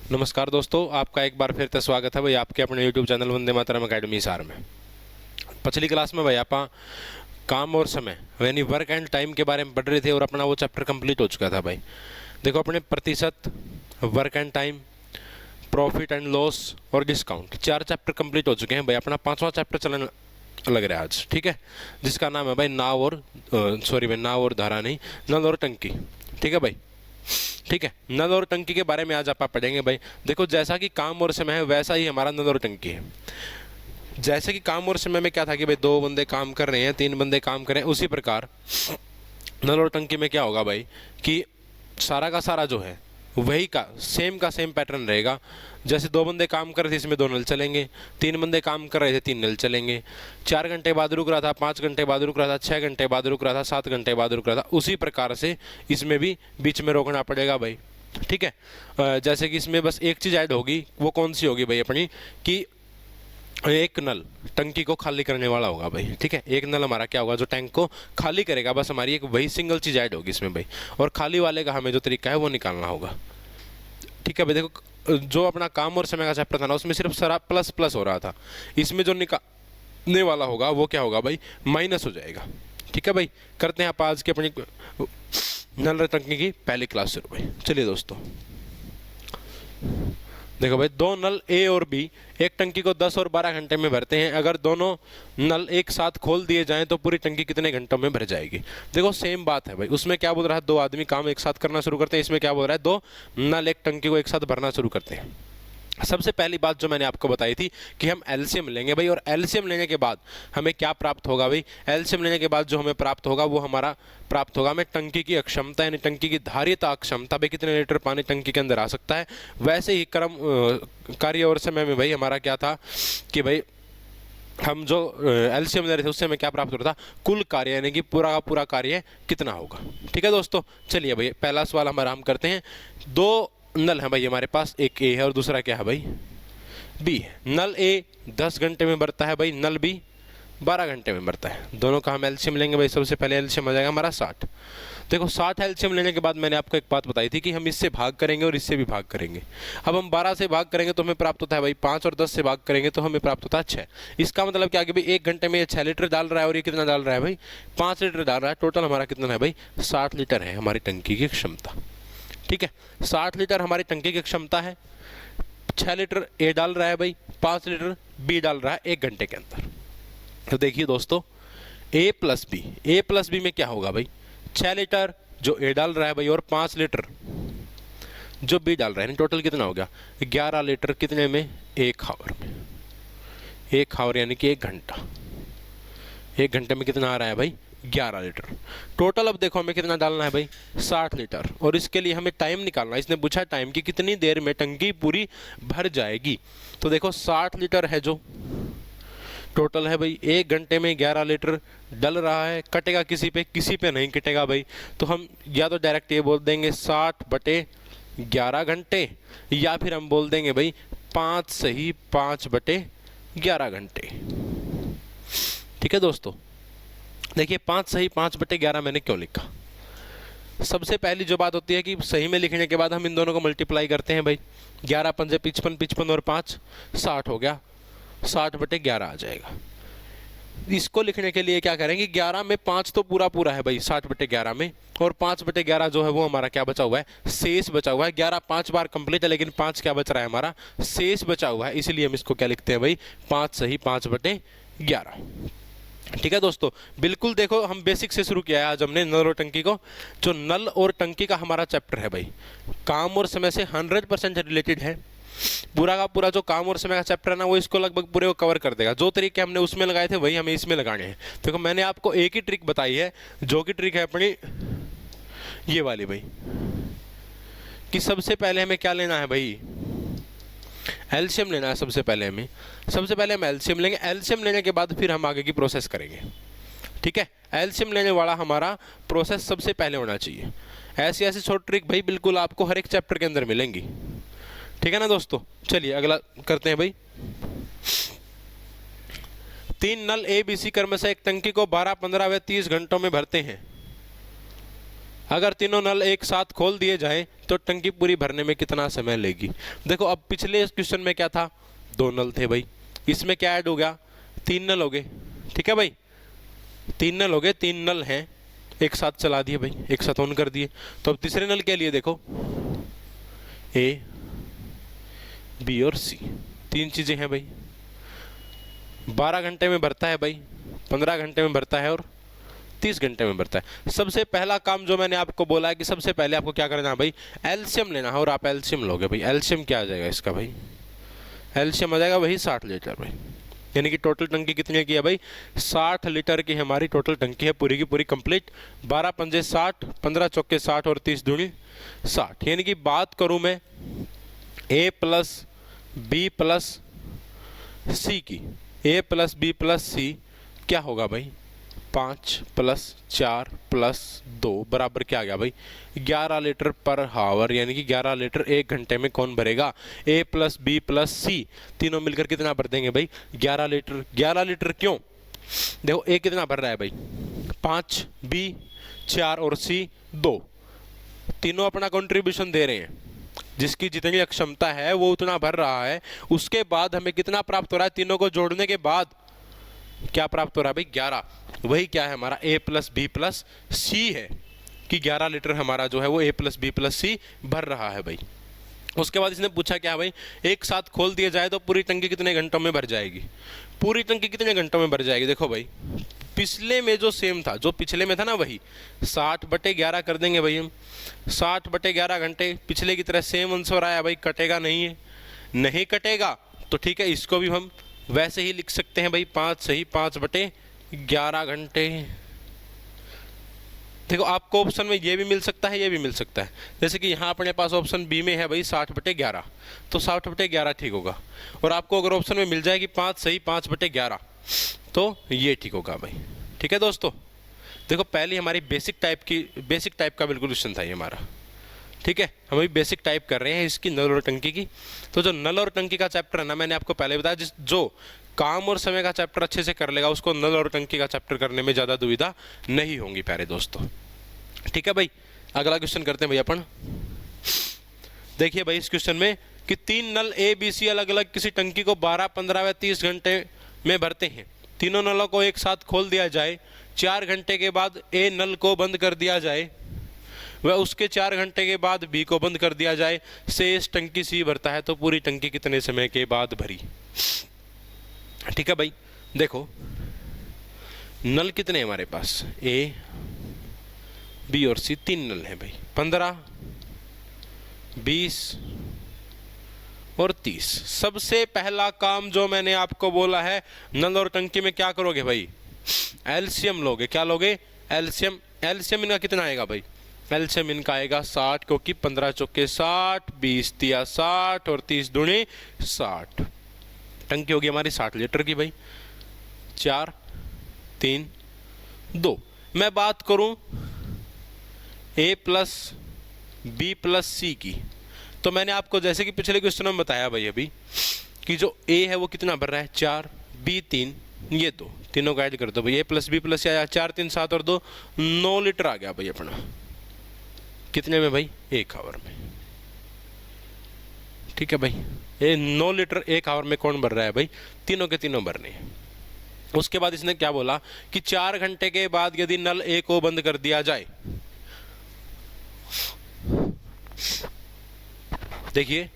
नमस्कार दोस्तों, आपका एक बार फिर से स्वागत है भाई आपके अपने YouTube channel Vande Mataram academy सार में। पिछली क्लास में भाई आप काम और समय यानी वर्क एंड टाइम के बारे में पढ़ रहे थे और अपना वो चैप्टर कंप्लीट हो चुका था भाई। देखो अपने प्रतिशत, work and time, profit and loss और डिस्काउंट 4 चैप्टर कंप्लीट हो चुके हैं भाई। अपना 5वां चैप्टर चलने लग रहा है आज, ठीक है, जिसका नाम है भाई नाव और धारा नहीं, नल और टंकी। ठीक है भाई, ठीक है। नल और टंकी के बारे में आज आप पढ़ेंगे भाई। देखो जैसा कि काम और समय है वैसा ही हमारा नल और टंकी है। जैसे कि काम और समय में क्या था कि भाई 2 बंदे काम कर रहे हैं, 3 बंदे काम कर रहे हैं, उसी प्रकार नल और टंकी में क्या होगा भाई कि सारा का सारा जो है वही का सेम पैटर्न रहेगा। जैसे 2 बंदे काम कर रहे थे, इसमें 2 नल चलेंगे। 3 बंदे काम कर रहे थे, 3 नल चलेंगे। 4 घंटे बाद रुक रहा था, 5 घंटे बाद रुक रहा था, 6 घंटे बाद रुक रहा था, 7 घंटे बाद रुक रहा था। उसी प्रकार से इसमें भी बीच में रोकना पड़ेगा भाई, ठीक है। जैसे कि इसमें बस एक चीज़ ऐड होगी, वो कौन सी होगी भाई अपनी, कि एक नल टंकी को खाली करने वाला होगा भाई, ठीक है। एक नल हमारा क्या होगा जो टैंक को खाली करेगा, बस हमारी एक वही सिंगल चीज़ ऐड होगी इसमें भाई। और खाली वाले का हमें जो तरीका है वो निकालना होगा, ठीक है भाई। देखो जो अपना काम और समय का चैप्टर था ना, उसमें सिर्फ सारा प्लस प्लस हो रहा था। इसमें जो निकालने वाला होगा वो क्या होगा भाई, माइनस हो जाएगा, ठीक है भाई। करते हैं आप आज की अपनी नल टंकी की पहली क्लास शुरू भाई। चलिए दोस्तों, देखो भाई 2 नल ए और बी एक टंकी को 10 और 12 घंटे में भरते हैं। अगर दोनों नल एक साथ खोल दिए जाएं तो पूरी टंकी कितने घंटों में भर जाएगी। देखो सेम बात है भाई। उसमें क्या बोल रहा है, 2 आदमी काम एक साथ करना शुरू करते हैं। इसमें क्या बोल रहा है, 2 नल एक टंकी को एक साथ भरना शुरू करते हैं। सबसे पहली बात जो मैंने आपको बताई थी कि हम एलसीएम लेंगे भाई, और एलसीएम लेने के बाद हमें क्या प्राप्त होगा भाई। एलसीएम लेने के बाद जो हमें प्राप्त होगा वो हमारा प्राप्त होगा हमें टंकी की अक्षमता, यानी टंकी की धारिता अक्षमता भाई, कितने लीटर पानी टंकी के अंदर आ सकता है। वैसे ही कार्य और समय में भाई हमारा क्या था कि भाई हम जो एलसीएम ले रहे थे उससे हमें क्या प्राप्त हो रहा था, कुल कार्य, यानी कि पूरा का पूरा कार्य कितना होगा। ठीक है दोस्तों, चलिए भाई पहला सवाल हमारा हम करते हैं। 2 नल है भाई हमारे पास, एक ए है और दूसरा क्या है भाई, बी है। नल ए 10 घंटे में भरता है भाई, नल बी 12 घंटे में भरता है। दोनों का हम एलसीएम लेंगे भाई। सबसे पहले एलसीएम आ जाएगा हमारा 60। देखो 60 एलसीएम लेने के बाद मैंने आपको एक बात बताई थी कि हम इससे भाग करेंगे और इससे भी भाग करेंगे। अब हम 12 से भाग करेंगे तो हमें प्राप्त होता है भाई 5, और 10 से भाग करेंगे तो हमें प्राप्त होता है 6। इसका मतलब क्या कि भाई 1 घंटे में ये 6 लीटर डाल रहा है और ये कितना डाल रहा है भाई, 5 लीटर डाल रहा है। टोटल हमारा कितना है भाई, 60 लीटर है हमारी टंकी की क्षमता, ठीक है। 60 लीटर हमारी टंकी की क्षमता है। 6 लीटर ए डाल रहा है भाई, 5 लीटर बी डाल रहा है 1 घंटे के अंदर। तो देखिए दोस्तों, ए प्लस बी में क्या होगा भाई, 6 लीटर जो ए डाल रहा है भाई और 5 लीटर जो बी डाल रहा है, टोटल कितना हो गया 11 लीटर। कितने में, 1 हावर में। 1 हावर यानी कि 1 घंटा। 1 घंटे में कितना आ रहा है भाई, 11 लीटर टोटल। अब देखो हमें कितना डालना है भाई, 60 लीटर, और इसके लिए हमें टाइम निकालना है। इसने पूछा टाइम की कितनी देर में टंकी पूरी भर जाएगी। तो देखो 60 लीटर है जो टोटल है भाई, 1 घंटे में 11 लीटर डल रहा है। कटेगा किसी पे नहीं कटेगा भाई। तो हम या तो डायरेक्ट ये बोल देंगे 60/11 घंटे, या फिर हम बोल देंगे भाई 5 सही 5/11 घंटे। ठीक है दोस्तों, देखिए 5 सही 5/11 मैंने क्यों लिखा। सबसे पहली जो बात होती है कि सही में लिखने के बाद हम इन दोनों को मल्टीप्लाई करते हैं भाई। 11 पंजे 55, 55 और 5 60 हो गया, 60/11 आ जाएगा। इसको लिखने के लिए क्या करेंगे, 11 में 5 तो पूरा पूरा है भाई 60/11 में, और 5/11 जो है वो हमारा क्या बचा हुआ है, शेष बचा हुआ है। 11 5 बार कंप्लीट है, लेकिन 5 क्या बच रहा है हमारा, शेष बचा हुआ है। इसलिए हम इसको क्या लिखते हैं भाई, 5 सही 5/11। ठीक है दोस्तों, बिल्कुल देखो हम बेसिक से शुरू किया है आज हमने नल और टंकी को। जो नल और टंकी का हमारा चैप्टर है भाई, काम और समय से 100% रिलेटेड है। पूरा का पूरा जो काम और समय का चैप्टर है ना, वो इसको लगभग पूरे को कवर कर देगा। जो तरीके हमने उसमें लगाए थे वही हमें इसमें लगाने हैं। देखो मैंने आपको एक ही ट्रिक बताई है, जो कि ट्रिक है अपनी ये वाली भाई, कि सबसे पहले हमें क्या लेना है भाई, एलसीएम लेना है। सबसे पहले हम एलसीएम लेंगे। एलसीएम लेने के बाद फिर हम आगे की प्रोसेस करेंगे, ठीक है। एलसीएम लेने वाला हमारा प्रोसेस सबसे पहले होना चाहिए। ऐसी ऐसी शॉर्ट ट्रिक भाई बिल्कुल आपको हर एक चैप्टर के अंदर मिलेंगी, ठीक है ना दोस्तों। चलिए अगला करते हैं भाई। 3 नल ए बी सी क्रम से एक टंकी को 12, 15 व 30 घंटों में भरते हैं। अगर तीनों नल एक साथ खोल दिए जाएं तो टंकी पूरी भरने में कितना समय लेगी। देखो अब पिछले क्वेश्चन में क्या था, 2 नल थे भाई, इसमें क्या ऐड हो गया, 3 नल हो गए। ठीक है भाई, 3 नल हो गए, 3 नल हैं, एक साथ चला दिए भाई, एक साथ ऑन कर दिए। तो अब तीसरे नल के लिए देखो, ए बी और सी, 3 चीज़ें हैं भाई। 12 घंटे में भरता है भाई, 15 घंटे में भरता है और 30 घंटे में भरता है। सबसे पहला काम जो मैंने आपको बोला है कि सबसे पहले आपको क्या करना है भाई, एलसीएम लेना है। और आप एलसीएम लोगे भाई, एलसीएम क्या आ जाएगा इसका भाई, एलसीएम आ जाएगा वही 60 लीटर भाई। यानी कि टोटल टंकी कितने की है भाई, 60 लीटर की हमारी टोटल टंकी है, पूरी की पूरी कंप्लीट। 12 पंजे 60, 15 चौके 60 और 30 दूनी 60। यानी कि बात करूं मैं ए प्लस बी प्लस सी की, ए प्लस बी प्लस सी क्या होगा भाई, 5 + 4 + 2 बराबर क्या आ गया भाई, 11 लीटर पर हावर। यानी कि 11 लीटर 1 घंटे में कौन भरेगा, ए प्लस बी प्लस सी, तीनों मिलकर कितना भर देंगे भाई, 11 लीटर। 11 लीटर क्यों, देखो ए कितना भर रहा है भाई, 5, बी 4 और सी 2, तीनों अपना कंट्रीब्यूशन दे रहे हैं, जिसकी जितनी क्षमता है वो उतना भर रहा है। उसके बाद हमें कितना प्राप्त हो रहा है, तीनों को जोड़ने के बाद क्या प्राप्त हो रहा है भाई, 11। वही क्या है हमारा, ए प्लस बी प्लस सी है, कि 11 लीटर हमारा जो है वो ए प्लस बी प्लस सी भर रहा है भाई। उसके बाद इसने पूछा क्या भाई, एक साथ खोल दिया जाए तो पूरी टंकी कितने घंटों में भर जाएगी। पूरी टंकी कितने घंटों में भर जाएगी, देखो भाई पिछले में जो सेम था, जो पिछले में था ना वही 60/11 कर देंगे भाई हम, 60/11 घंटे पिछले की तरह सेम आंसर आया भाई, कटेगा नहीं है, नहीं कटेगा तो ठीक है, इसको भी हम वैसे ही लिख सकते हैं भाई, 5 सही 5/11 घंटे। देखो आपको ऑप्शन में ये भी मिल सकता है, ये भी मिल सकता है, जैसे कि यहाँ अपने पास ऑप्शन बी में है भाई 60/11, तो 60/11 ठीक होगा। और आपको अगर ऑप्शन में मिल जाए कि 5 सही 5/11 तो ये ठीक होगा भाई। ठीक है दोस्तों, देखो पहली हमारी बेसिक टाइप का बिल्कुल क्वेश्चन था ये हमारा। ठीक है, हम अभी बेसिक टाइप कर रहे हैं इसकी, नल और टंकी की। तो जो नल और टंकी का चैप्टर है ना, मैंने आपको पहले बताया, जो काम और समय का चैप्टर अच्छे से कर लेगा उसको नल और टंकी का चैप्टर करने में ज़्यादा दुविधा नहीं होंगी प्यारे दोस्तों। ठीक है भाई, अगला क्वेश्चन करते हैं भाई अपन। देखिए भाई इस क्वेश्चन में कि 3 नल ए बी सी अलग अलग किसी टंकी को 12, 15 व 30 घंटे में भरते हैं। तीनों नलों को एक साथ खोल दिया जाए, 4 घंटे के बाद ए नल को बंद कर दिया जाए वह उसके 4 घंटे के बाद बी को बंद कर दिया जाए, शेष टंकी सी भरता है तो पूरी टंकी कितने समय के बाद भरी। ठीक है भाई, देखो नल कितने हैं हमारे पास, ए बी और सी, 3 नल हैं भाई, 15, 20 और 30। सबसे पहला काम जो मैंने आपको बोला है, नल और टंकी में क्या करोगे भाई, एलसीएम लोगे। क्या लोगे, एलसीएम। एलसीएम इनका कितना आएगा भाई, एलसीएम इनका आएगा 60, क्योंकि 15 चौके 60, 20 तिया 60 और 30 दूनी 60। टंकी होगी हमारी 60 लीटर की भाई। 4, 3, 2। मैं बात करूं ए प्लस बी प्लस सी की, तो मैंने आपको जैसे कि पिछले क्वेश्चन में बताया भाई अभी कि जो ए है वो कितना भर रहा है, 4, बी 3, ये 2, तीनों को ऐड कर दो भाई, ए प्लस बी प्लस आया 4, 3, 7 और 2, 9 लीटर आ गया भाई अपना। कितने में भाई, 1 आवर में। ठीक है भाई, ये 9 लीटर 1 आवर में कौन भर रहा है भाई, तीनों के तीनों भरने हैं। उसके बाद इसने क्या बोला कि 4 घंटे के बाद यदि नल ए को बंद कर दिया जाए, देखिए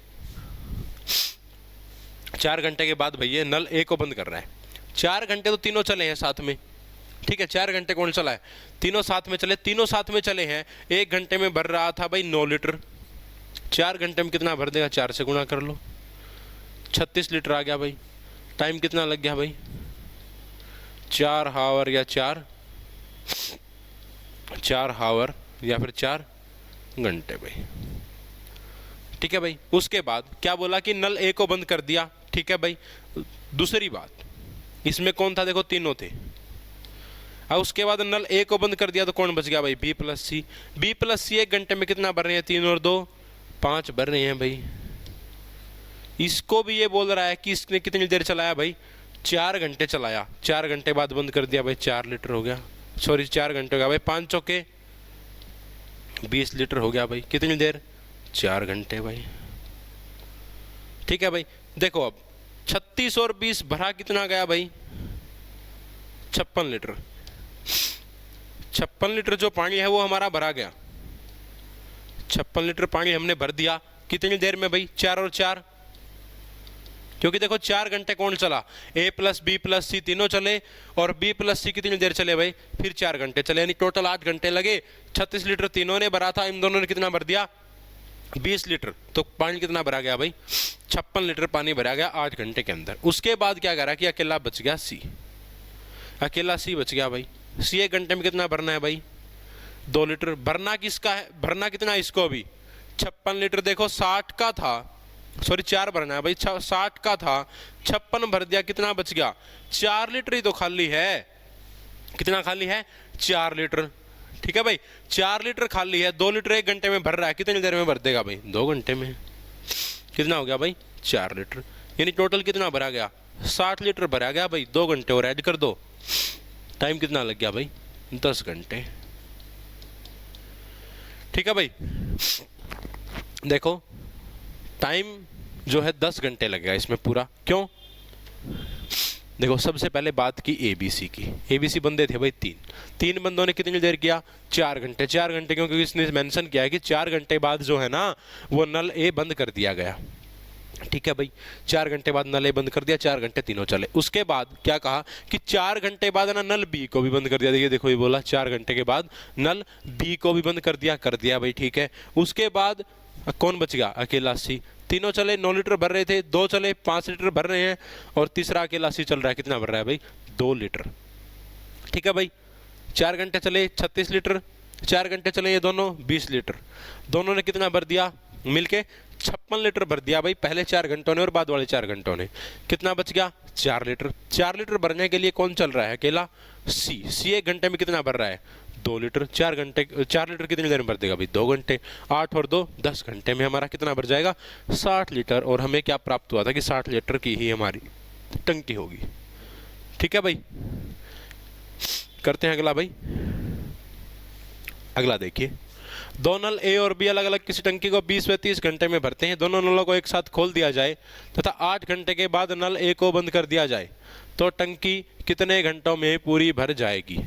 4 घंटे के बाद भैया नल ए को बंद कर रहा है। 4 घंटे तो तीनों चले हैं साथ में। ठीक है, 4 घंटे कौन चला है, तीनों साथ में चले, तीनों साथ में चले हैं। 1 घंटे में भर रहा था भाई 9 लीटर, 4 घंटे में कितना भर देगा, 4 से गुणा कर लो, 36 लीटर आ गया भाई। टाइम कितना लग गया भाई, 4 हावर या 4 हावर या फिर 4 घंटे भाई। ठीक है भाई, उसके बाद क्या बोला कि नल ए को बंद कर दिया। ठीक है भाई, दूसरी बात इसमें कौन था, देखो तीनों थे। अब उसके बाद नल ए को बंद कर दिया तो कौन बच गया भाई, बी प्लस सी। बी प्लस सी 1 घंटे में कितना भर रहे हैं, 3 और 2 5 भर रहे हैं भाई। इसको भी ये बोल रहा है कि इसने कितनी देर चलाया भाई, 4 घंटे चलाया, 4 घंटे बाद बंद कर दिया भाई, 4 लीटर हो गया, सॉरी 4 घंटे हो गया भाई। 5 चौके 20 लीटर हो गया भाई, कितनी देर, 4 घंटे भाई। ठीक है भाई, देखो अब 36 और 20 भरा कितना गया भाई, 56 लीटर। 56 लीटर जो पानी है वो हमारा भरा गया, 56 लीटर पानी हमने भर दिया, कितनी देर में भाई, 4 और 4, क्योंकि देखो 4 घंटे कौन चला, A plus B plus C तीनों चले, और B प्लस C कितनी देर चले भाई, फिर 4 घंटे चले, यानी टोटल 8 घंटे लगे। 36 लीटर तीनों ने भरा था, इन दोनों ने कितना भर दिया, 20 लीटर, तो पानी कितना भरा गया भाई, 56 लीटर पानी भरा गया 8 घंटे के अंदर। उसके बाद क्या करा कि अकेला बच गया C, अकेला C बच गया भाई। C 1 घंटे में कितना भरना है भाई, 2 लीटर। भरना किसका है, भरना कितना है इसको अभी, 56 लीटर, देखो 60 का था, सॉरी 4 भरना है भाई, 60 का था, 56 भर दिया, कितना बच गया, 4 लीटर ही तो खाली है, कितना खाली है, 4 लीटर। ठीक है भाई, 4 लीटर खाली है, 2 लीटर 1 घंटे में भर रहा है, कितनी देर में भर देगा भाई, 2 घंटे में। कितना हो गया भाई, 4 लीटर, यानी टोटल कितना भरा गया, 60 लीटर भरा गया भाई। 2 घंटे और ऐड कर दो, टाइम कितना लग गया भाई, 10 घंटे। ठीक है भाई, देखो टाइम जो है 10 घंटे लगेगा इसमें पूरा, क्यों, देखो सबसे पहले बात की ABC की, ABC बंदे थे भाई 3 बंदों ने कितनी देर किया, 4 घंटे। 4 घंटे क्योंकि इसने मेंशन किया है कि 4 घंटे बाद जो है ना वो नल A बंद कर दिया गया। ठीक है भाई, 4 घंटे बाद नल A बंद कर दिया, 4 घंटे तीनों चले। उसके बाद क्या कहा कि 4 घंटे बाद ना नल B को भी बंद कर दिया। देखिए देखो, ये बोला 4 घंटे के बाद नल B को भी बंद कर दिया भाई। ठीक है, उसके बाद कौन बच गया, अकेला C। तीनों चले, 9 लीटर भर रहे थे, 2 चले 5 लीटर भर रहे हैं, और तीसरा अकेला C चल रहा है, कितना भर रहा है भाई, 2 लीटर। ठीक है भाई, 4 घंटे चले 36 लीटर, 4 घंटे चले ये दोनों 20 लीटर, दोनों ने कितना भर दिया मिलके, 56 लीटर भर दिया भाई, पहले 4 घंटों ने और बाद वाले 4 घंटों ने। कितना बच गया, 4 लीटर। 4 लीटर भरने के लिए कौन चल रहा है, अकेला C 1 घंटे में कितना भर रहा है, 2 लीटर। 4 लीटर कितनी देर में भर देगा भाई, 2 घंटे। 8 और 2 10 घंटे में हमारा कितना भर जाएगा, 60 लीटर। और हमें क्या प्राप्त हुआ था कि 60 लीटर की ही हमारी टंकी होगी। ठीक है भाई, करते हैं अगला भाई। अगला देखिए, दो नल A और B अलग अलग किसी टंकी को 20 व 30 घंटे में भरते हैं। दोनों नलों को एक साथ खोल दिया जाए तथा 8 घंटे के बाद नल A को बंद कर दिया जाए तो टंकी कितने घंटों में पूरी भर जाएगी।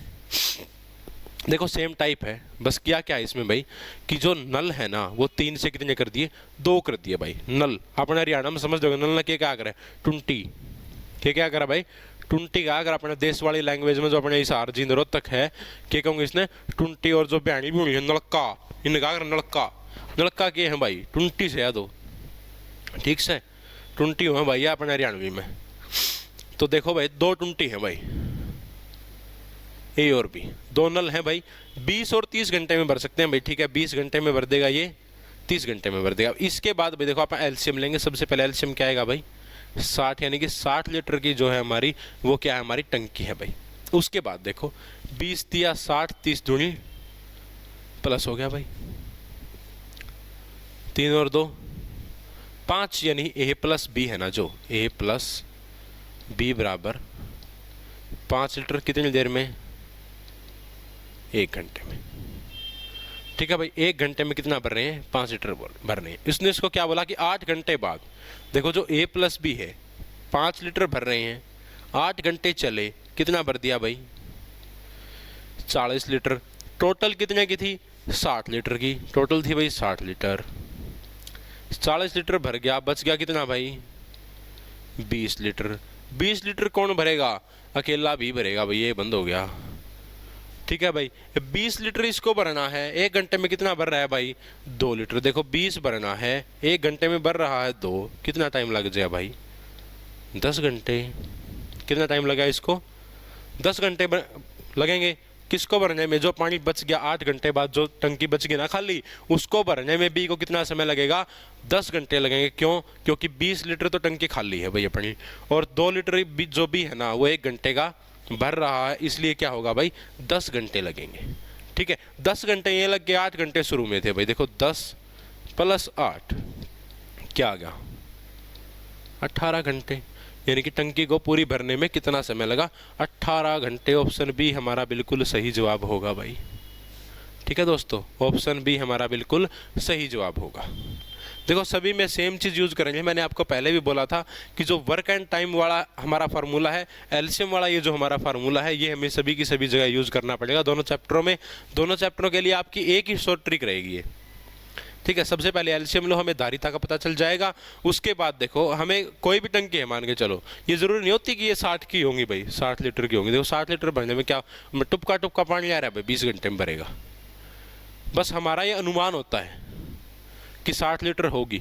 देखो सेम टाइप है, बस क्या क्या है इसमें भाई कि जो नल है ना वो 3 से कितने कर दिए, 2 कर दिए भाई। नल अपने हरियाणा में समझ दोगे, नल ने क्या करे, टुंटी के क्या करा भाई, टुंटी का। अगर अपने देश वाली लैंग्वेज में जो अपने हिसार जी रोहतक है क्या कहूँगे इसने, टुंटी। और जो बहनी भी हुई है नलका, इनका नलका, नलका के हैं भाई, टुंटी से है दो, ठीक से टुंटी हुए भाई अपने हरियाणवी में। तो देखो भाई 2 टुंटी है भाई, A और B, 2 नल हैं भाई, 20 और 30 घंटे में भर सकते हैं भाई। ठीक है, 20 घंटे में भर देगा ये, 30 घंटे में भर देगा। इसके बाद भाई देखो आप एलसीएम लेंगे, सबसे पहले एलसीएम क्या आएगा भाई, 60, यानी कि 60 लीटर की जो है हमारी वो क्या है, हमारी टंकी है भाई। उसके बाद देखो 20 दिया 60, 30 दूनी प्लस हो गया भाई, 3 और 2 5, यानी A प्लस B है ना, जो A प्लस B बराबर 5 लीटर कितनी देर में, 1 घंटे में। ठीक है भाई, 1 घंटे में कितना भर रहे हैं, 5 लीटर भर रहे हैं। इसने इसको क्या बोला कि 8 घंटे बाद, देखो जो A प्लस B है 5 लीटर भर रहे हैं, 8 घंटे चले, कितना भर दिया भाई, 40 लीटर। टोटल कितने की थी, 60 लीटर की टोटल थी भाई, 60 लीटर। 40 लीटर भर गया, बच गया कितना भाई, 20 लीटर। 20 लीटर कौन भरेगा, अकेला भी भरेगा भाई, ये बंद हो गया। ठीक है भाई, 20 लीटर इसको भरना है, 1 घंटे में कितना भर रहा है भाई, 2 लीटर। देखो 20 भरना है, 1 घंटे में भर रहा है 2, कितना टाइम लग जाए भाई, 10 घंटे। कितना टाइम लगा इसको, 10 घंटे लगेंगे। किसको भरने में, जो पानी बच गया 8 घंटे बाद, जो टंकी बच गई ना खाली, उसको भरने में B को कितना समय लगेगा, 10 घंटे लगेंगे। क्यों, क्योंकि 20 लीटर तो टंकी खाली है भाई अपनी, और 2 लीटर जो भी है ना वो 1 घंटे का भर रहा है, इसलिए क्या होगा भाई, 10 घंटे लगेंगे। ठीक है, 10 घंटे ये लग गए, 8 घंटे शुरू में थे भाई। देखो 10 प्लस 8 क्या आ गया, 18 घंटे, यानी कि टंकी को पूरी भरने में कितना समय लगा, 18 घंटे। ऑप्शन बी हमारा बिल्कुल सही जवाब होगा भाई। ठीक है दोस्तों, ऑप्शन बी हमारा बिल्कुल सही जवाब होगा। देखो सभी में सेम चीज़ यूज़ करेंगे। मैंने आपको पहले भी बोला था कि जो वर्क एंड टाइम वाला हमारा फार्मूला है, एलसीएम वाला ये जो हमारा फार्मूला है, ये हमें सभी की सभी जगह यूज़ करना पड़ेगा दोनों चैप्टरों में। दोनों चैप्टरों के लिए आपकी एक ही शॉर्ट ट्रिक रहेगी ये, ठीक है। सबसे पहले एलसीएम लो, हमें धारिता का पता चल जाएगा। उसके बाद देखो हमें कोई भी टंकी है मान के चलो, ये ज़रूरी नहीं होती कि ये 60 की होंगी भाई, 60 लीटर की होंगी। देखो 60 लीटर भरने में क्या टुपका टुपका पानी आ रहा है भाई, 20 घंटे में भरेगा। बस हमारा ये अनुमान होता है कि 60 लीटर होगी,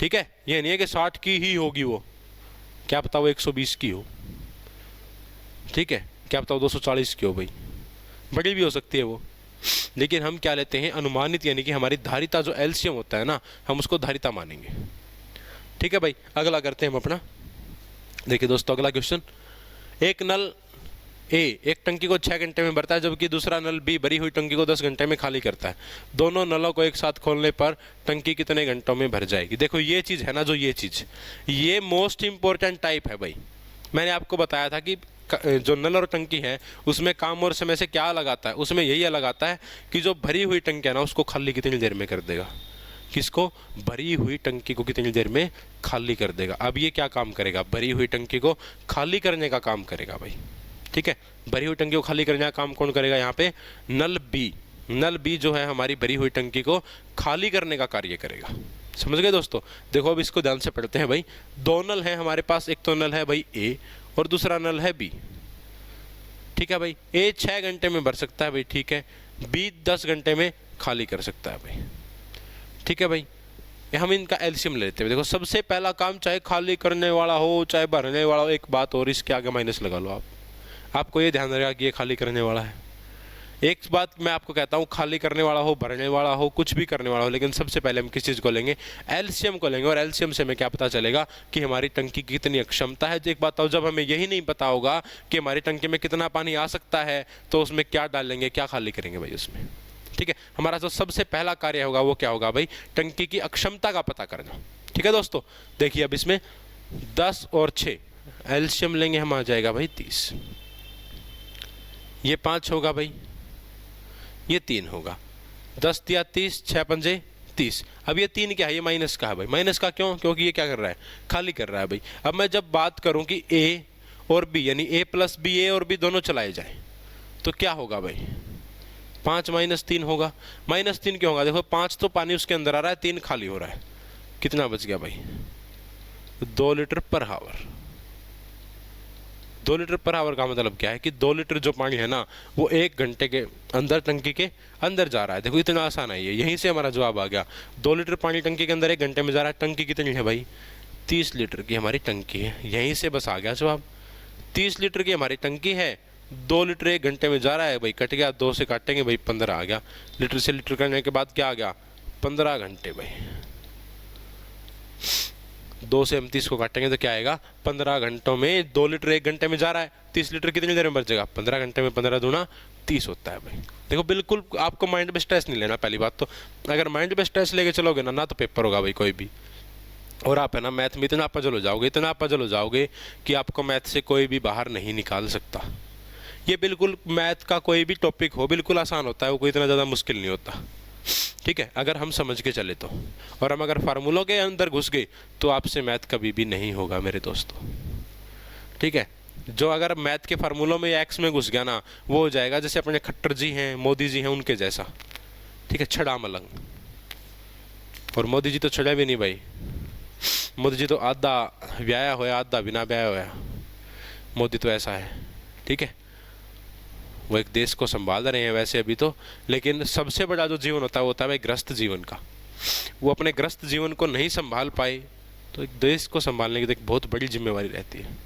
ठीक है। ये नहीं है कि 60 की ही होगी, वो क्या पता वो 120 की हो, ठीक है, क्या पता वो 240 की हो भाई, बड़ी भी हो सकती है वो। लेकिन हम क्या लेते हैं, अनुमानित, यानी कि हमारी धारिता जो एलसीएम होता है ना, हम उसको धारिता मानेंगे, ठीक है भाई। अगला करते हैं हम अपना। देखिए दोस्तों अगला क्वेश्चन, एक नल ए एक टंकी को 6 घंटे में भरता है, जबकि दूसरा नल बी भरी हुई टंकी को 10 घंटे में खाली करता है। दोनों नलों को एक साथ खोलने पर टंकी कितने घंटों में भर जाएगी। देखो ये चीज़ है ना, जो ये चीज़, ये मोस्ट इंपॉर्टेंट टाइप है भाई। मैंने आपको बताया था कि जो नल और टंकी है उसमें काम और समय से क्या अलग आता है, उसमें यही अलग आता है कि जो भरी हुई टंकी है ना उसको खाली कितनी देर में कर देगा। किसको, भरी हुई टंकी को कितनी देर में खाली कर देगा। अब ये क्या काम करेगा, भरी हुई टंकी को खाली करने का काम करेगा भाई, ठीक है। भरी हुई टंकी को खाली करने का काम कौन करेगा, यहाँ पे नल बी। नल बी जो है हमारी भरी हुई टंकी को खाली करने का कार्य करेगा। समझ गए दोस्तों। देखो अब इसको ध्यान से पढ़ते हैं भाई। दो नल है हमारे पास, एक तो नल है भाई ए और दूसरा नल है बी, ठीक है भाई। ए 6 घंटे में भर सकता है भाई, ठीक है। बी 10 घंटे में खाली कर सकता है भाई, ठीक है भाई। हम इनका एलसीएम लेते हैं। देखो सबसे पहला काम, चाहे खाली करने वाला हो चाहे भरने वाला हो, एक बात और इसके आगे माइनस लगा लो आप, आपको ये ध्यान रहेगा कि ये खाली करने वाला है। एक बात मैं आपको कहता हूँ, खाली करने वाला हो, भरने वाला हो, कुछ भी करने वाला हो, लेकिन सबसे पहले हम किस चीज़ को लेंगे, एलसीएम को लेंगे। और एलसीएम से हमें क्या पता चलेगा कि हमारी टंकी की कितनी अक्षमता है। एक बात, जब हमें यही नहीं पता होगा कि हमारी टंकी में कितना पानी आ सकता है, तो उसमें क्या डालेंगे, क्या खाली करेंगे भाई उसमें, ठीक है। हमारा जो सबसे पहला कार्य होगा वो क्या होगा भाई, टंकी की अक्षमता का पता करना, ठीक है दोस्तों। देखिए अब इसमें 10 और 6 एलसीएम लेंगे, हम आ जाएगा भाई 30। ये 5 होगा भाई, ये 3 होगा। 10 या 30, 6 पंजे 30। अब ये 3 क्या है, ये माइनस का है भाई। माइनस का क्यों, क्योंकि ये क्या कर रहा है, खाली कर रहा है भाई। अब मैं जब बात करूं कि ए और बी, यानी ए प्लस बी, ए और बी दोनों चलाए जाए, तो क्या होगा भाई, 5 माइनस 3 होगा। माइनस 3 क्यों होगा, देखो 5 तो पानी उसके अंदर आ रहा है, 3 खाली हो रहा है, कितना बच गया भाई, 2 लीटर पर हावर। 2 लीटर पर आवर का मतलब क्या है कि 2 लीटर जो पानी है ना वो 1 घंटे के अंदर टंकी के अंदर जा रहा है। देखो इतना आसान है ये, यहीं से हमारा जवाब आ गया। 2 लीटर पानी टंकी के अंदर 1 घंटे में जा रहा है। टंकी कितनी है भाई, 30 लीटर की हमारी टंकी है, यहीं से बस आ गया जवाब। 30 लीटर की हमारी टंकी है, 2 लीटर 1 घंटे में जा रहा है भाई, कट गया, 2 से काटेंगे भाई 15 आ गया। लीटर से लीटर करने के बाद क्या आ गया, 15 घंटे भाई। 2 से हम 30 को काटेंगे तो क्या आएगा, 15 घंटों में 2 लीटर 1 घंटे में जा रहा है। 30 लीटर कितनी देर में भर जाएगा, 15 घंटे में। 15 दूना 30 होता है भाई। देखो बिल्कुल आपको माइंड में स्ट्रेस नहीं लेना। पहली बात तो अगर माइंड में स्ट्रेस लेके चलोगे ना तो पेपर होगा भाई कोई भी। और आप है ना मैथ में इतना पजल हो जाओगे, इतना पजल हो जाओगे कि आपको मैथ से कोई भी बाहर नहीं निकाल सकता। ये बिल्कुल मैथ का कोई भी टॉपिक हो बिल्कुल आसान होता है, वो कोई इतना ज़्यादा मुश्किल नहीं होता, ठीक है, अगर हम समझ के चले तो। और हम अगर फार्मूलों के अंदर घुस गए तो आपसे मैथ कभी भी नहीं होगा मेरे दोस्तों, ठीक है। जो अगर मैथ के फार्मूलों में या एक्स में घुस गया ना, वो हो जाएगा जैसे अपने खट्टर जी हैं, मोदी जी हैं, उनके जैसा, ठीक है, छड़ा मलंग। और मोदी जी तो छड़ा भी नहीं भाई, मोदी जी तो आधा ब्याया होया आधा बिना ब्याया होया। मोदी तो ऐसा है, ठीक है, वो एक देश को संभाल रहे हैं वैसे अभी तो, लेकिन सबसे बड़ा जो जीवन होता है वो होता है भाई ग्रस्त जीवन का। वो अपने ग्रस्त जीवन को नहीं संभाल पाए तो एक देश को संभालने की तो एक बहुत बड़ी जिम्मेवारी रहती है।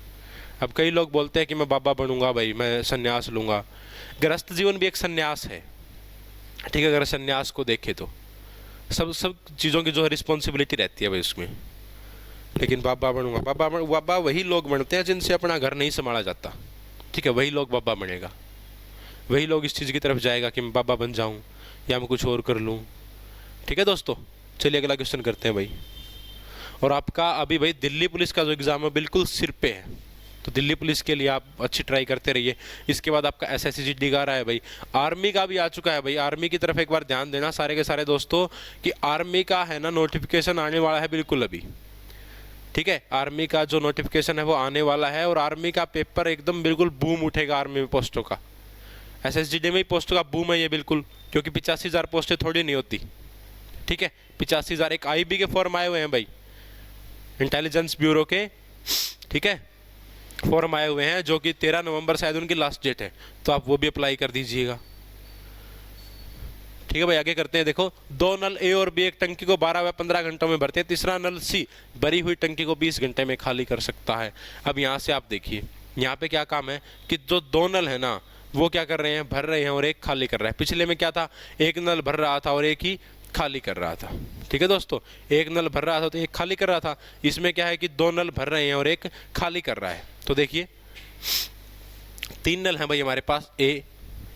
अब कई लोग बोलते हैं कि मैं बाबा बनूंगा भाई, मैं संन्यास लूँगा। ग्रस्त जीवन भी एक संन्यास है, ठीक है, अगर संन्यास को देखे तो सब चीज़ों की जो है रिस्पॉन्सिबिलिटी रहती है भाई उसमें। लेकिन बाबा बनूंगा, बाबा वही लोग बनते हैं जिनसे अपना घर नहीं संभाला जाता, ठीक है, वही लोग बाबा बनेगा, वही लोग इस चीज़ की तरफ जाएगा कि मैं बाबा बन जाऊं या मैं कुछ और कर लूं, ठीक है दोस्तों। चलिए अगला क्वेश्चन करते हैं भाई। और आपका अभी भाई दिल्ली पुलिस का जो एग्ज़ाम है बिल्कुल सिर पे है, तो दिल्ली पुलिस के लिए आप अच्छी ट्राई करते रहिए। इसके बाद आपका SSCGD का रहा है भाई, आर्मी का भी आ चुका है भाई। आर्मी की तरफ एक बार ध्यान देना सारे के सारे दोस्तों कि आर्मी का है ना नोटिफिकेशन आने वाला है बिल्कुल अभी, ठीक है। आर्मी का जो नोटिफिकेशन है वो आने वाला है और आर्मी का पेपर एकदम बिल्कुल बूम उठेगा। आर्मी में पोस्टों का, SSGD में ही पोस्टों का बूम है ये बिल्कुल, क्योंकि 85,000 पोस्टें थोड़ी नहीं होती, ठीक है। 85,000 एक IB के फॉर्म आए हुए हैं भाई, इंटेलिजेंस ब्यूरो के, ठीक है, फॉर्म आए हुए हैं जो कि 13 नवंबर शायद उनकी लास्ट डेट है, तो आप वो भी अप्लाई कर दीजिएगा, ठीक है भाई। आगे करते हैं। देखो 2 नल A और B एक टंकी को 12 व 15 घंटों में भरते हैं। तीसरा नल C भरी हुई टंकी को 20 घंटे में खाली कर सकता है। अब यहाँ से आप देखिए, यहाँ पे क्या काम है कि जो 2 नल है ना वो क्या कर रहे हैं, भर रहे हैं और एक खाली कर रहा है। पिछले में क्या था, एक नल भर रहा था और एक ही खाली कर रहा था, ठीक है दोस्तों। एक नल भर रहा था तो एक खाली कर रहा था। इसमें क्या है कि 2 नल भर रहे हैं और एक खाली कर रहा है। तो देखिए 3 नल हैं भाई हमारे पास, A,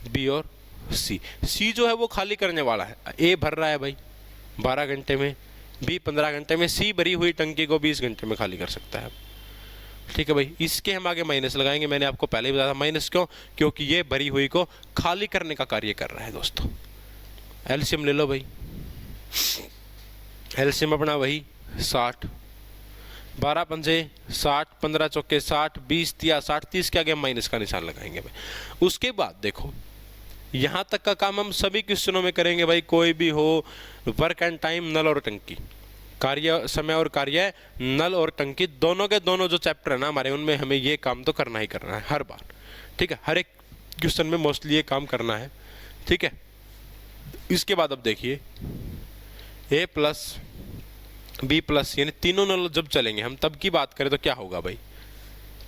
B और C। C जो है वो खाली करने वाला है। A भर रहा है भाई 12 घंटे में, B 15 घंटे में, C भरी हुई टंकी को 20 घंटे में खाली कर सकता है, ठीक है भाई। इसके हम आगे माइनस लगाएंगे। मैंने आपको पहले ही बताया था माइनस क्यों, क्योंकि ये भरी हुई को खाली करने का कार्य कर रहा है दोस्तों। एलसीएम ले लो भाई, एलसीएम अपना वही 60, 12 पंजे 60, 15 चौके 60, 20 तिया 60, 30 के आगे हम माइनस का निशान लगाएंगे भाई। उसके बाद देखो यहाँ तक का काम हम सभी क्वेश्चनों में करेंगे भाई, कोई भी हो, वर्क एंड टाइम, नल और टंकी, कार्य समय और कार्य, नल और टंकी, दोनों के दोनों जो चैप्टर है ना हमारे, उनमें हमें ये काम तो करना ही करना है हर बार, ठीक है। हर एक क्वेश्चन में मोस्टली ये काम करना है, ठीक है। इसके बाद अब देखिए A प्लस B प्लस, यानी तीनों नल जब चलेंगे हम तब की बात करें तो क्या होगा भाई,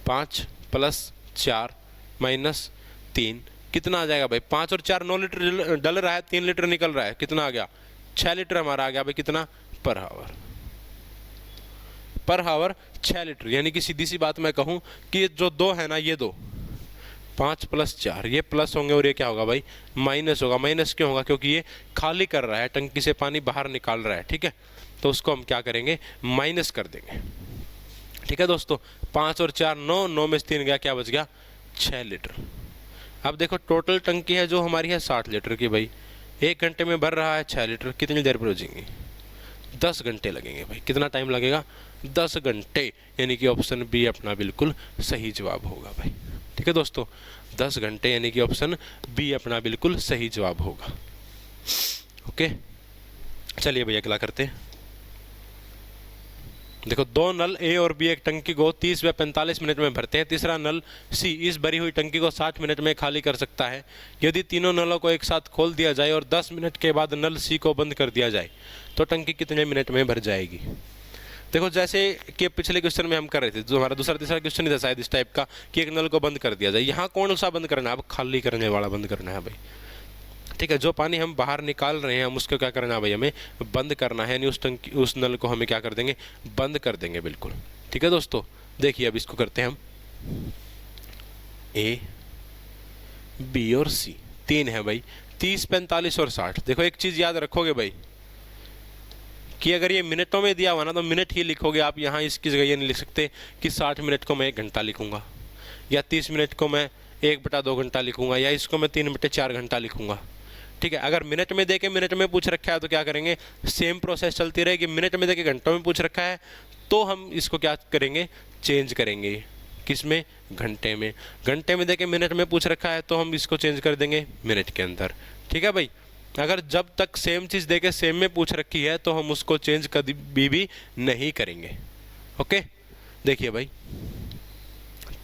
5 + 4 - 3 कितना आ जाएगा भाई, 5 और 4 9 लीटर डल रहा है, 3 लीटर निकल रहा है, कितना आ गया, 6 लीटर हमारा आ गया भाई। कितना पर हावर 6 लीटर। यानी कि सीधी सी बात मैं कहूँ कि जो 2 है ना, ये 2, 5 + 4 ये प्लस होंगे और ये क्या होगा भाई, माइनस होगा। माइनस क्यों होगा, क्योंकि ये खाली कर रहा है, टंकी से पानी बाहर निकाल रहा है, ठीक है। तो उसको हम क्या करेंगे, माइनस कर देंगे, ठीक है दोस्तों। 5 और 4 9, 9 में से 3 गया, क्या बच गया, 6 लीटर। अब देखो टोटल टंकी है जो हमारी है 60 लीटर की भाई, 1 घंटे में भर रहा है 6 लीटर, कितनी देर पर हो जाएंगी, 10 घंटे लगेंगे भाई। कितना टाइम लगेगा, 10 घंटे। यानी कि ऑप्शन बी अपना बिल्कुल सही जवाब होगा भाई, ठीक है दोस्तों। 10 घंटे यानी कि ऑप्शन बी अपना बिल्कुल सही जवाब होगा। ओके, चलिए भैया अगला करते हैं। देखो 2 नल A और B एक टंकी को 30 व 45 मिनट में भरते हैं। तीसरा नल C इस भरी हुई टंकी को 60 मिनट में खाली कर सकता है। यदि तीनों नलों को एक साथ खोल दिया जाए और 10 मिनट के बाद नल C को बंद कर दिया जाए तो टंकी कितने मिनट में भर जाएगी। देखो जैसे कि पिछले क्वेश्चन में हम कर रहे थे, जो हमारा दूसरा तीसरा क्वेश्चन ही था शायद इस टाइप का, कि एक नल को बंद कर दिया जाए। यहाँ कौन सा बंद करना है, अब खाली करने वाला बंद करना है भाई, ठीक है। जो पानी हम बाहर निकाल रहे हैं हम उसको क्या करना है भाई, हमें बंद करना है। यानी उस नल को हमें क्या कर देंगे, बंद कर देंगे बिल्कुल, ठीक है दोस्तों। देखिए अब इसको करते हैं हम, A, B और C 3 है भाई, 30 45 और 60। देखो एक चीज़ याद रखोगे भाई कि अगर ये मिनटों में दिया हुआ ना तो मिनट ही लिखोगे आप। यहाँ इसकी जगह ये नहीं लिख सकते कि 60 मिनट को मैं 1 घंटा लिखूंगा, या 30 मिनट को मैं 1/2 घंटा लिखूंगा, या इसको मैं 3/4 घंटा लिखूंगा, ठीक है। अगर मिनट में देके मिनट में पूछ रखा है तो क्या करेंगे, सेम प्रोसेस चलती रहेगी। मिनट में देके घंटों में पूछ रखा है तो हम इसको क्या करेंगे, चेंज करेंगे, किस में, घंटे में। घंटे में देके मिनट में पूछ रखा है तो हम इसको चेंज कर देंगे मिनट के अंदर, ठीक है भाई। अगर जब तक सेम चीज़ देके सेम में पूछ रखी है तो हम उसको चेंज कभी भी नहीं करेंगे। ओके, देखिए भाई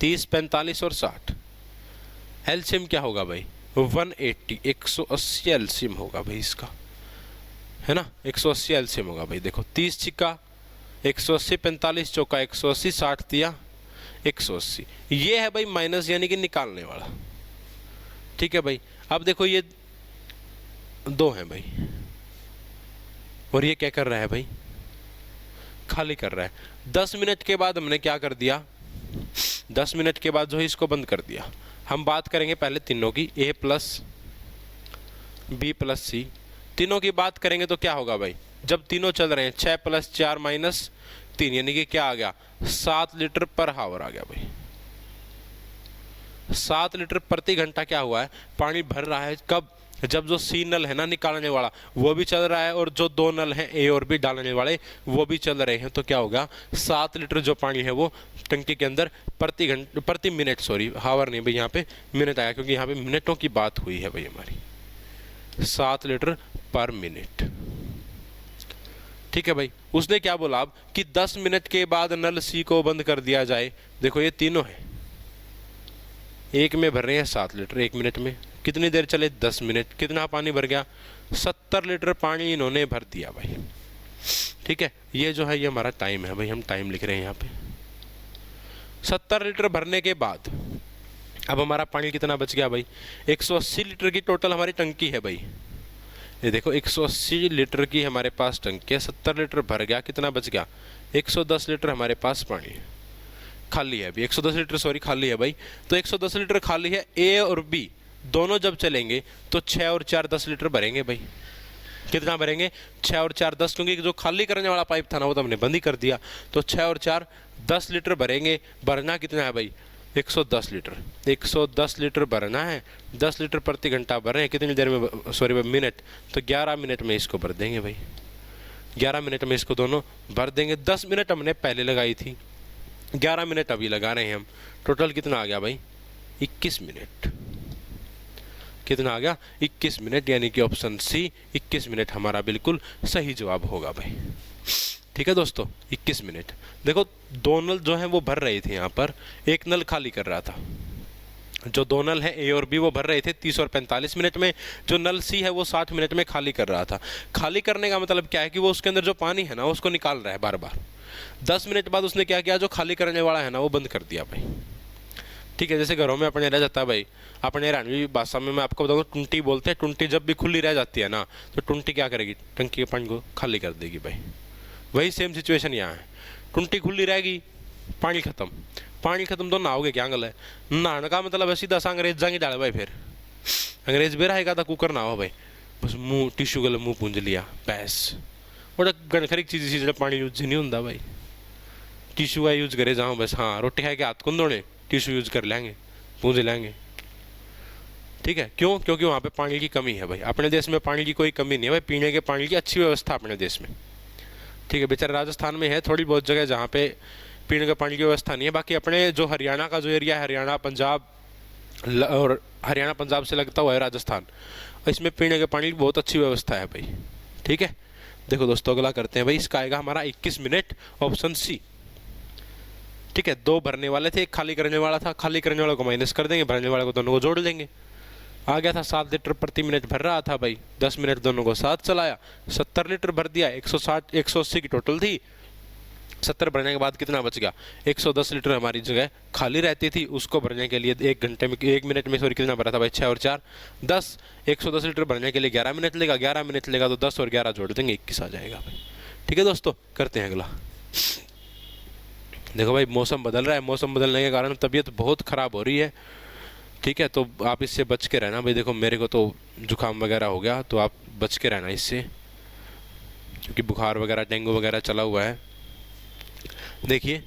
30 45 और 60 एलसीएम क्या होगा भाई, 180 180 एलसीएम होगा भाई इसका, है ना। 180 एलसीएम होगा भाई। देखो 30 छिक्का 180, 45 चौका 180, 60 तिया 180। ये है भाई माइनस, यानी कि निकालने वाला, ठीक है भाई। अब देखो ये 2 है भाई और ये क्या कर रहा है भाई, खाली कर रहा है। 10 मिनट के बाद हमने क्या कर दिया, 10 मिनट के बाद जो है इसको बंद कर दिया। हम बात करेंगे पहले तीनों की, A plus B plus C, तीनों की बात करेंगे तो क्या होगा भाई, जब तीनों चल रहे हैं 6 + 4 - 3 यानी कि क्या आ गया, 7 लीटर पर हावर आ गया भाई, 7 लीटर प्रति घंटा क्या हुआ है, पानी भर रहा है। कब? जब जो सी नल है ना निकालने वाला वो भी चल रहा है और जो 2 नल हैं ए और बी डालने वाले वो भी चल रहे हैं। तो क्या होगा, 7 लीटर जो पानी है वो टंकी के अंदर प्रति मिनट, सॉरी हावर नहीं भाई, यहाँ पे मिनट आया क्योंकि यहाँ पे मिनटों की बात हुई है भाई हमारी, 7 लीटर पर मिनट। ठीक है भाई। उसने क्या बोला अब कि 10 मिनट के बाद नल सी को बंद कर दिया जाए। देखो ये तीनों है, एक में भर रहे हैं 7 लीटर, 1 मिनट में कितनी देर चले, 10 मिनट। कितना पानी भर गया, 70 लीटर पानी इन्होंने भर दिया भाई। ठीक है, ये जो है ये हमारा टाइम है भाई, हम टाइम लिख रहे हैं यहाँ पे। 70 लीटर भरने के बाद अब हमारा पानी कितना बच गया भाई, 180 लीटर की टोटल हमारी टंकी है भाई। ये देखो 180 लीटर की हमारे पास टंकी है, 70 लीटर भर गया, कितना बच गया, 110 लीटर हमारे पास पानी है, खाली है अभी 110 लीटर, सॉरी खाली है भाई। तो 110 लीटर खाली है, ए और बी दोनों जब चलेंगे तो 6 और 4 10 लीटर भरेंगे भाई। कितना भरेंगे, 6 और 4 10, क्योंकि जो खाली करने वाला पाइप था ना वो तो हमने बंद ही कर दिया। तो 6 और 4 10 लीटर भरेंगे। भरना कितना है भाई, 110 लीटर, 110 लीटर भरना है। 10 लीटर प्रति घंटा भर रहे हैं, कितनी देर में, सॉरी मिनट, तो 11 मिनट में इसको भर देंगे भाई, 11 मिनट में इसको दोनों भर देंगे। 10 मिनट हमने पहले लगाई थी, 11 मिनट अभी लगा रहे हैं हम। टोटल कितना आ गया भाई, 21 मिनट। कितना आ गया, 21 मिनट, यानी कि ऑप्शन सी 21 मिनट हमारा बिल्कुल सही जवाब होगा भाई। ठीक है दोस्तों, 21 मिनट। देखो 2 नल जो है वो भर रहे थे यहाँ पर, एक नल खाली कर रहा था। जो 2 नल है ए और बी वो भर रहे थे 30 और 45 मिनट में, जो नल सी है वो 60 मिनट में खाली कर रहा था। खाली करने का मतलब क्या है कि वो उसके अंदर जो पानी है ना उसको निकाल रहा है बार बार। 10 मिनट बाद उसने क्या किया, जो खाली करने वाला है ना वो बंद कर दिया भाई। ठीक है, जैसे घरों में अपने रह जाता है भाई, अपने हरियाणवी भाषा में मैं आपको बताऊँ टुंटी बोलते हैं। टुंटी जब भी खुली रह जाती है ना तो टुंटी क्या करेगी, टंकी के पानी को खाली कर देगी भाई। वही सेम सिचुएशन यहाँ है, टुंटी खुली रहेगी, पानी खत्म, पानी खत्म तो नहाओगे क्या गल है। नहाने का मतलब है सीधा सा अंग्रेज जाएंगे डाले भाई, फिर अंग्रेज भी रहेगा तो कुकर ना हो भाई, बस मुँह टिश्यू गल मुँह पूंज लिया बस। बड़ा गणखरी चीज़ सी पानी यूज नहीं होता भाई, टिश्यू का यूज करे जाओ बस। हाँ रोटी खा के हाथ कौन धोने, टिश्यू यूज कर लेंगे, पूंज लेंगे। ठीक है, क्यों, क्योंकि वहाँ पे पानी की कमी है भाई। अपने देश में पानी की कोई कमी नहीं है भाई, पीने के पानी की अच्छी व्यवस्था अपने देश में। ठीक है, बेचारे राजस्थान में है थोड़ी बहुत जगह जहाँ पे पीने के पानी की व्यवस्था नहीं है। बाकी अपने जो हरियाणा का जो एरिया है, हरियाणा पंजाब और हरियाणा पंजाब से लगता हुआ है राजस्थान, इसमें पीने के पानी की बहुत अच्छी व्यवस्था है भाई। ठीक है, देखो दोस्तों अगला करते हैं भाई, इसका आएगा हमारा 21 मिनट, ऑप्शन सी। ठीक है, 2 भरने वाले थे, एक खाली करने वाला था, खाली करने वाले को माइनस कर देंगे, भरने वाले को दोनों को जोड़ देंगे। आ गया था 7 लीटर प्रति मिनट भर रहा था भाई, 10 मिनट दोनों को साथ चलाया, 70 लीटर भर दिया। 180 की टोटल थी, 70 भरने के बाद कितना बच गया, 110 लीटर हमारी जगह खाली रहती थी, उसको भरने के लिए 1 घंटे में, 1 मिनट में सॉरी कितना भरा था भाई, 6 और 4 10। 110 लीटर भरने के लिए 11 मिनट लेगा, 11 मिनट लेगा तो 10 और 11 जोड़ देंगे, 21 आ जाएगा भाई। ठीक है दोस्तों, करते हैं अगला। देखो भाई मौसम बदल रहा है, मौसम बदलने के कारण तबीयत बहुत ख़राब हो रही है। ठीक है, तो आप इससे बच के रहना भाई। देखो मेरे को तो जुकाम वगैरह हो गया, तो आप बच के रहना इससे, क्योंकि बुखार वगैरह डेंगू वगैरह चला हुआ है। देखिए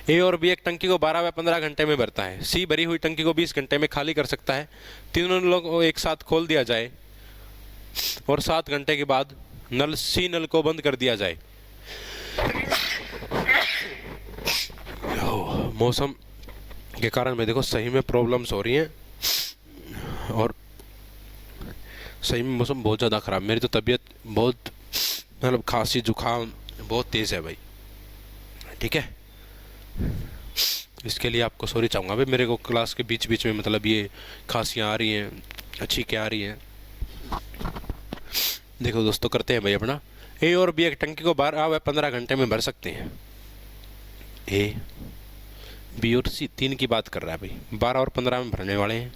ए और बी एक टंकी को 12 व 15 घंटे में भरता है, सी भरी हुई टंकी को 20 घंटे में खाली कर सकता है। तीनों नलों को एक साथ खोल दिया जाए और 7 घंटे के बाद नल सी नल को बंद कर दिया जाए। मौसम के कारण में देखो सही में प्रॉब्लम्स हो रही हैं और सही में मौसम बहुत ज़्यादा ख़राब। मेरी तो तबीयत बहुत, मतलब खांसी जुकाम बहुत तेज़ है भाई। ठीक है, इसके लिए आपको सॉरी चाहूँगा भाई। मेरे को क्लास के बीच बीच में मतलब ये खांसियाँ आ रही हैं, अच्छी क्या आ रही हैं। देखो दोस्तों करते हैं भाई अपना, ए और बी एक टंकी को 12 व 15 घंटे में भर सकते हैं। ए बी और सी 3 की बात कर रहा है भाई, 12 और 15 में भरने वाले हैं।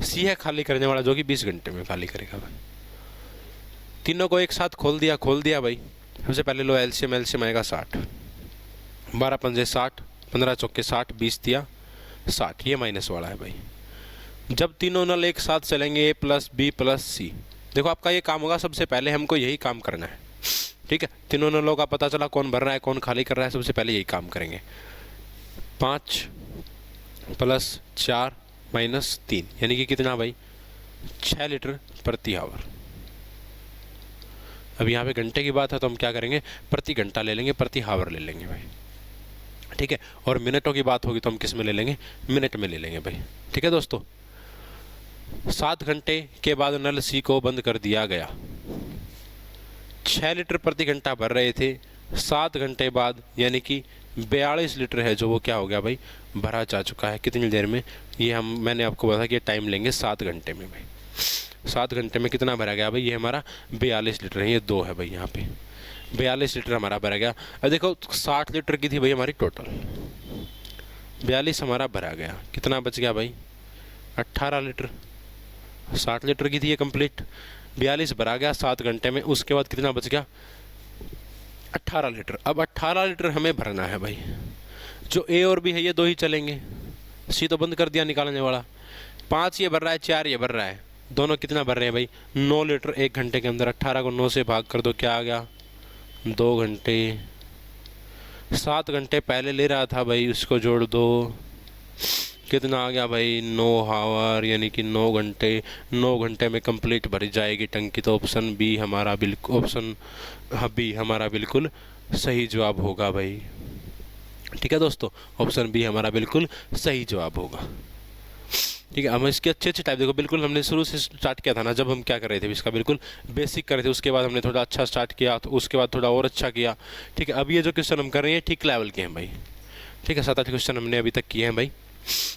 सी है खाली करने वाला जो कि 20 घंटे में खाली करेगा भाई। तीनों को एक साथ खोल दिया भाई। सबसे पहले लो एलसीएम आएगा 60, 12 पंजे 60, 15 चौके 60, 20 दिया 60, ये माइनस वाला है भाई। जब तीनों नल एक साथ चलेंगे ए प्लस बी प्लस सी, देखो आपका ये काम होगा, सबसे पहले हमको यही काम करना है। ठीक है, तीनों नलों का पता चला कौन भर रहा है कौन खाली कर रहा है, सबसे पहले यही काम करेंगे। 5 प्लस 4 माइनस 3 यानी कि कितना भाई 6 लीटर प्रति आवर। अब यहाँ पे घंटे की बात है तो हम क्या करेंगे, प्रति घंटा ले लेंगे, प्रति हावर ले लेंगे भाई, ठीक है। और मिनटों की बात होगी तो हम किस में ले लेंगे, मिनट में ले लेंगे भाई, ठीक है दोस्तों। 7 घंटे के बाद नल सी को बंद कर दिया गया। 6 लीटर प्रति घंटा भर रहे थे, 7 घंटे बाद यानी कि 42 लीटर है जो वो क्या हो गया भाई, भरा जा चुका है। कितनी देर में, ये मैंने आपको बताया कि टाइम लेंगे 7 घंटे में भाई। 7 घंटे में कितना भरा गया भाई, ये हमारा 42 लीटर है, ये 2 है भाई, यहाँ पे 42 लीटर हमारा भरा गया। अब देखो 60 लीटर की थी भाई हमारी टोटल, 42 हमारा भरा गया, कितना बच गया भाई 18 लीटर। 60 लीटर की थी ये कंप्लीट, 42 भरा गया 7 घंटे में, उसके बाद कितना बच गया 18 लीटर। अब 18 लीटर हमें भरना है भाई। जो ए और बी है ये 2 ही चलेंगे, सी तो बंद कर दिया निकालने वाला। 5 ये भर रहा है, 4 ये भर रहा है, दोनों कितना भर रहे हैं भाई 9 लीटर 1 घंटे के अंदर। 18 को 9 से भाग कर दो, क्या आ गया 2 घंटे। 7 घंटे पहले ले रहा था भाई, उसको जोड़ दो, कितना आ गया भाई 9 हावर, यानी कि 9 घंटे। 9 घंटे में कंप्लीट भरी जाएगी टंकी। तो ऑप्शन बी हमारा बिल्कुल, ऑप्शन बी हमारा बिल्कुल सही जवाब होगा भाई, ठीक है दोस्तों। ऑप्शन बी हमारा बिल्कुल सही जवाब होगा, ठीक है। हम इसके अच्छे अच्छे टाइप देखो, बिल्कुल हमने शुरू से स्टार्ट किया था ना, जब हम क्या कर रहे थे इसका बिल्कुल बेसिक कर रहे थे, उसके बाद हमने थोड़ा अच्छा स्टार्ट किया, तो उसके बाद थोड़ा और अच्छा किया, ठीक है। अब ये जो क्वेश्चन हम कर रहे हैं ठीक लेवल के हैं भाई, ठीक है। 7-8 क्वेश्चन हमने अभी तक किए हैं भाई।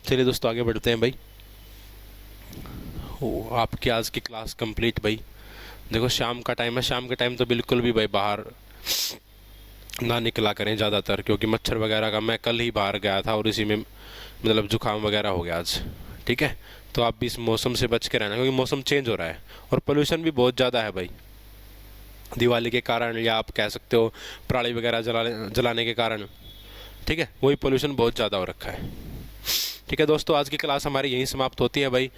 चलिए दोस्तों आगे बढ़ते हैं भाई। आपकी आज की क्लास कंप्लीट भाई। देखो शाम का टाइम है, शाम के टाइम तो बिल्कुल भी भाई बाहर ना निकला करें ज़्यादातर, क्योंकि मच्छर वगैरह का, मैं कल ही बाहर गया था और इसी में मतलब जुकाम वगैरह हो गया आज, ठीक है। तो आप भी इस मौसम से बच के रहना, क्योंकि मौसम चेंज हो रहा है और पोल्यूशन भी बहुत ज़्यादा है भाई, दिवाली के कारण, या आप कह सकते हो पराली वगैरह जलाने के कारण, ठीक है। वही पोल्यूशन बहुत ज़्यादा हो रखा है, ठीक है दोस्तों। आज की क्लास हमारी यहीं समाप्त होती है भाई,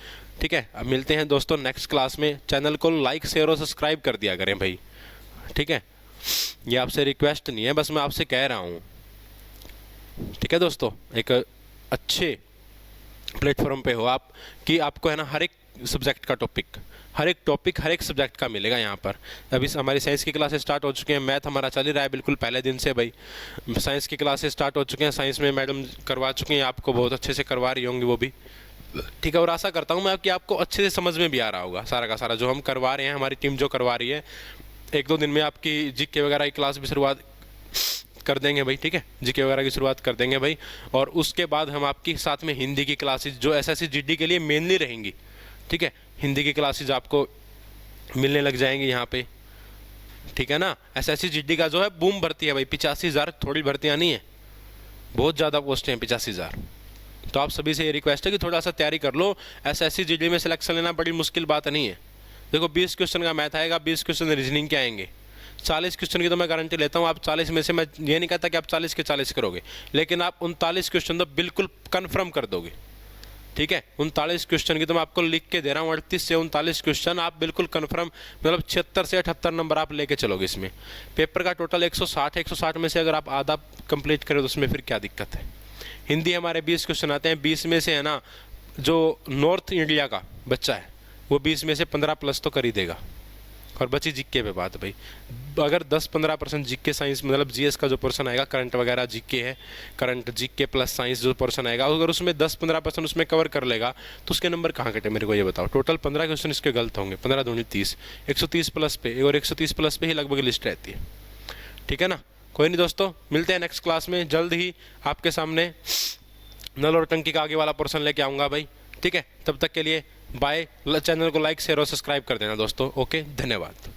ठीक है। अब मिलते हैं दोस्तों नेक्स्ट क्लास में। चैनल को लाइक शेयर और सब्सक्राइब कर दिया करें भाई, ठीक है। ये आपसे रिक्वेस्ट नहीं है, बस मैं आपसे कह रहा हूँ, ठीक है दोस्तों। एक अच्छे प्लेटफॉर्म पे हो आप, कि आपको है ना हर एक सब्जेक्ट का टॉपिक, हर एक सब्जेक्ट का मिलेगा यहाँ पर। अभी हमारी साइंस की क्लासेस स्टार्ट हो चुकी हैं, मैथ हमारा चल ही रहा है बिल्कुल पहले दिन से भाई। साइंस की क्लासेस स्टार्ट हो चुके हैं, साइंस में मैडम करवा चुकी हैं, आपको बहुत अच्छे से करवा रही होंगी वो भी, ठीक है। और आशा करता हूँ मैं कि आपको अच्छे से समझ में भी आ रहा होगा सारा का सारा जो हम करवा रहे हैं, हमारी टीम जो करवा रही है। 1-2 दिन में आपकी जीके वगैरह की क्लास भी शुरुआत कर देंगे भाई, ठीक है। जीके वगैरह की शुरुआत कर देंगे भाई, और उसके बाद हम आपकी साथ में हिंदी की क्लासेज जो एसएससी जीडी के लिए मेनली रहेंगी, ठीक है। हिंदी की क्लासेज आपको मिलने लग जाएंगी यहाँ पे, ठीक है ना। एसएससी जीडी का जो है बूम भर्ती है भाई, 85,000 थोड़ी भर्तियाँ नहीं है, बहुत ज़्यादा पोस्टें हैं 85,000। तो आप सभी से ये रिक्वेस्ट है कि थोड़ा सा तैयारी कर लो। एसएससी जीडी में सिलेक्शन लेना बड़ी मुश्किल बात नहीं है। देखो 20 क्वेश्चन का मैथ आएगा, 20 क्वेश्चन रीजनिंग के आएंगे, 40 क्वेश्चन की तो मैं गारंटी लेता हूँ आप 40 में से, मैं ये नहीं कहता कि आप 40 के 40 करोगे, लेकिन आप 39 क्वेश्चन तो बिल्कुल कन्फर्म कर दोगे, ठीक है। 39 क्वेश्चन की तो मैं आपको लिख के दे रहा हूँ, 38 से 39 क्वेश्चन आप बिल्कुल कन्फर्म, मतलब 76 से 78 नंबर आप लेके चलोगे इसमें। पेपर का टोटल 160 में से अगर आप आधा कंप्लीट करें तो उसमें फिर क्या दिक्कत है। हिंदी हमारे 20 क्वेश्चन आते हैं, 20 में से है ना जो नॉर्थ इंडिया का बच्चा है वो 20 में से 15 प्लस तो कर ही देगा। और बची जीके पे बात भाई, अगर 10-15% जीके साइंस मतलब जीएस का जो पोर्शन आएगा, करंट वगैरह जीके है, करंट जीके प्लस साइंस जो पोर्शन आएगा, अगर उसमें 10-15% उसमें कवर कर लेगा तो उसके नंबर कहाँ कटे मेरे को ये बताओ। टोटल 15 क्वेश्चन इसके गलत होंगे, 15 दूनी 30, 130 प्लस पे, और 130 प्लस पे ही लगभग लिस्ट रहती है, ठीक है ना। कोई नहीं दोस्तों, मिलते हैं नेक्स्ट क्लास में, जल्द ही आपके सामने नल और टंकी का आगे वाला पोर्शन लेके आऊँगा भाई, ठीक है। तब तक के लिए बाय। चैनल को लाइक शेयर और सब्सक्राइब कर देना दोस्तों। ओके, धन्यवाद।